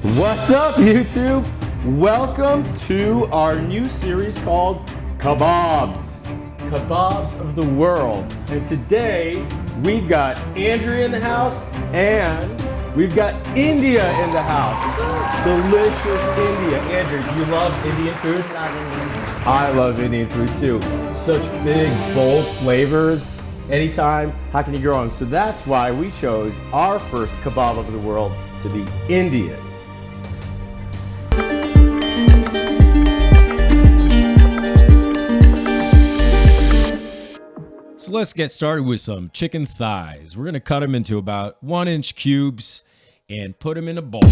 What's up, YouTube? Welcome to our new series called Kabobs. Kabobs of the world. And today we've got Andrea in the house and we've got India in the house. Delicious India. Andrea, do you love Indian food? I love Indian food too. Such big, bold flavors. Anytime, how can you go wrong? So that's why we chose our first kebab of the world to be Indian. So let's get started with some chicken thighs. We're gonna cut them into about 1-inch cubes and put them in a bowl.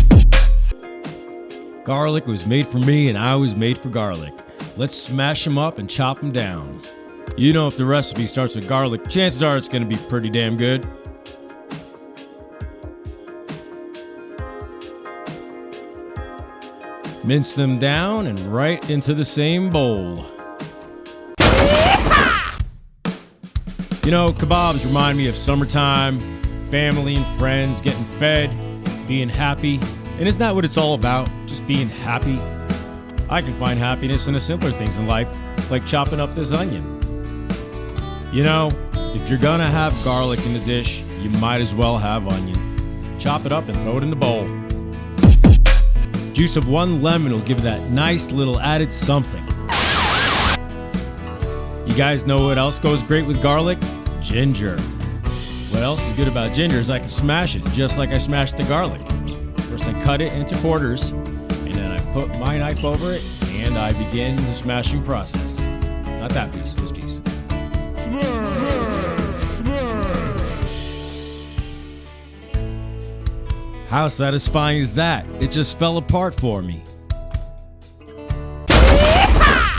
Garlic was made for me and I was made for garlic. Let's smash them up and chop them down. You know, if the recipe starts with garlic, chances are it's gonna be pretty damn good. Mince them down and right into the same bowl. You know, kebabs remind me of summertime, family and friends, getting fed, being happy. And isn't that what it's all about? Just being happy? I can find happiness in the simpler things in life, like chopping up this onion. You know, if you're gonna have garlic in the dish, you might as well have onion. Chop it up and throw it in the bowl. Juice of 1 lemon will give it that nice little added something. You guys know what else goes great with garlic? Ginger. What else is good about ginger is I can smash it just like I smashed the garlic. First I cut it into quarters, and then I put my knife over it, and I begin the smashing process. Not that piece, this piece. How satisfying is that? It just fell apart for me.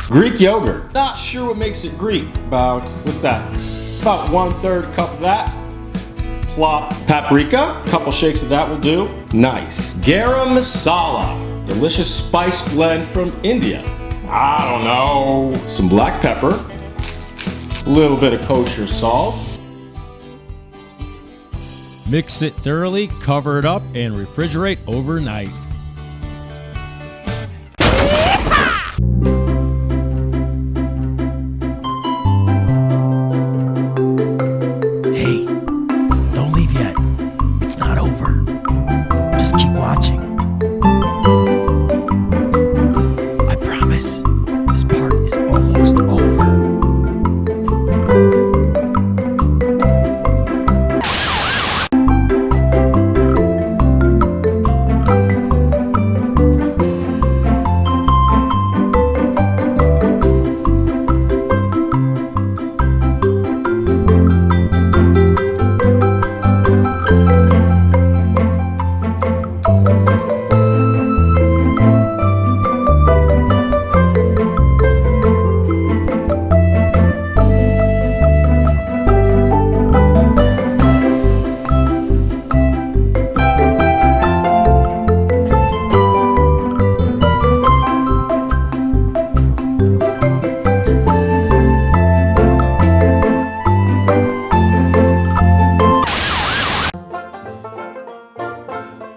Greek yogurt. Not sure what makes it Greek. About, what's that? About 1/3 cup of that. Plop paprika. A couple shakes of that will do. Nice. Garam masala. Delicious spice blend from India. I don't know. Some black pepper. A little bit of kosher salt. Mix it thoroughly, cover it up, and refrigerate overnight. Hey, don't leave yet. It's not over. Just keep watching. I promise, this part is almost over.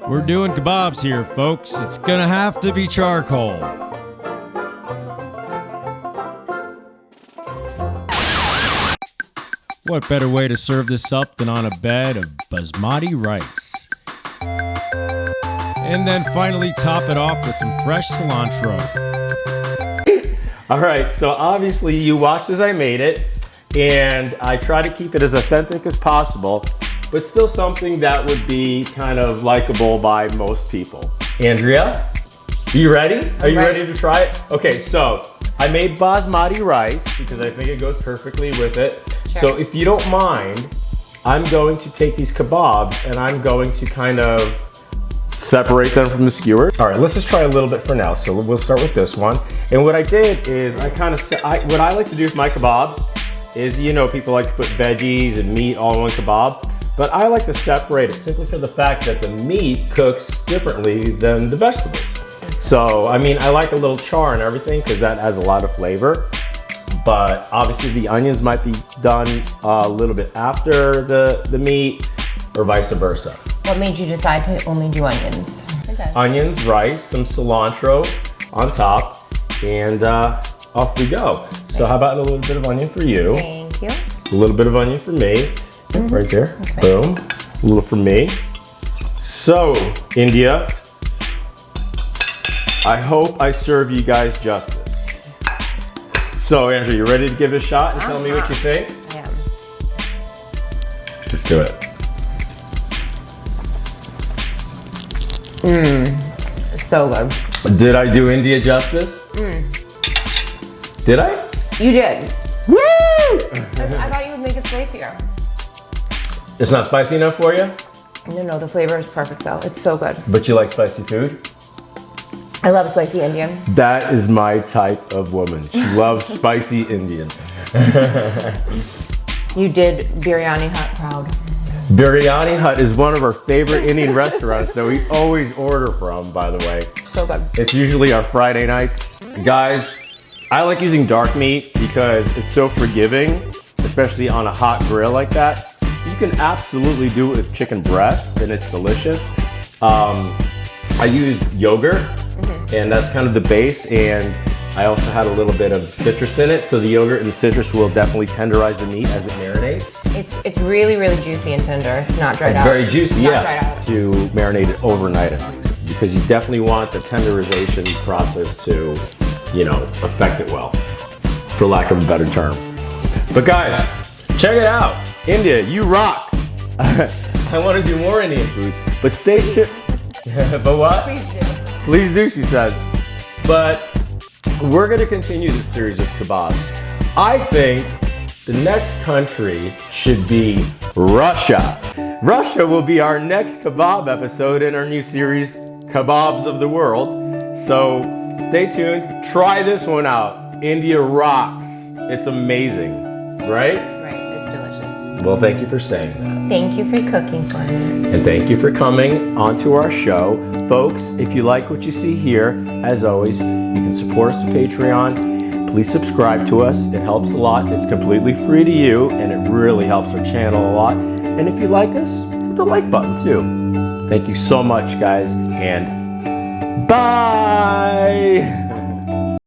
We're doing kebabs here, folks. It's gonna have to be charcoal. What better way to serve this up than on a bed of basmati rice? And then finally top it off with some fresh cilantro. All right, so obviously you watched as I made it, and I try to keep it as authentic as possible, but still something that would be kind of likable by most people. Andrea, are you ready? Are you ready to try it? Okay, so I made basmati rice because I think it goes perfectly with it. Sure. So if you don't mind, I'm going to take these kebabs and I'm going to kind of separate them from the skewer. All right, let's just try a little bit for now. So we'll start with this one. And what I did is what I like to do with my kebabs is, you know, people like to put veggies and meat all in one kebab. But I like to separate it simply for the fact that the meat cooks differently than the vegetables. So, I mean, I like a little char and everything because that adds a lot of flavor. But obviously the onions might be done a little bit after the meat or vice versa. What made you decide to only do onions? onions, rice, some cilantro on top, and off we go. So how about a little bit of onion for you? Thank you. A little bit of onion for me. Right there. Boom. A little for me. So, India, I hope I serve you guys justice. So, Andrew, you ready to give it a shot and tell me what you think? I am. Let's do it. So good. Did I do India justice? Did I? You did. Woo! I thought you would make it spicier. It's not spicy enough for you? No, the flavor is perfect though. It's so good. But you like spicy food? I love spicy Indian. That is my type of woman. She loves spicy Indian. You did Biryani Hut proud. Biryani Hut is one of our favorite Indian restaurants that we always order from, by the way. So good. It's usually our Friday nights. Guys, I like using dark meat because it's so forgiving, especially on a hot grill like that. You can absolutely do it with chicken breast and it's delicious. I use yogurt and that's kind of the base, and I also had a little bit of citrus in it, so the yogurt and the citrus will definitely tenderize the meat as it marinates. It's really, really juicy and tender. It's not dried out. It's very juicy, Not yeah, dried out. to marinate it overnight at least, because you definitely want the tenderization process to, affect it well, for lack of a better term. But guys, check it out. India, you rock. I want to do more Indian food, but stay tuned. But what? Please do. Please do, she said. But we're going to continue this series of kebabs. I think the next country should be Russia. Russia will be our next kebab episode in our new series, Kabobs of the World. So stay tuned. Try this one out. India rocks. It's amazing, right? Right, it's delicious. Well, thank you for saying that. Thank you for cooking for me. And thank you for coming onto our show. Folks, if you like what you see here, as always, you can support us on Patreon. Please subscribe to us. It helps a lot. It's completely free to you, and it really helps our channel a lot. And if you like us, hit the like button too. Thank you so much, guys, and bye!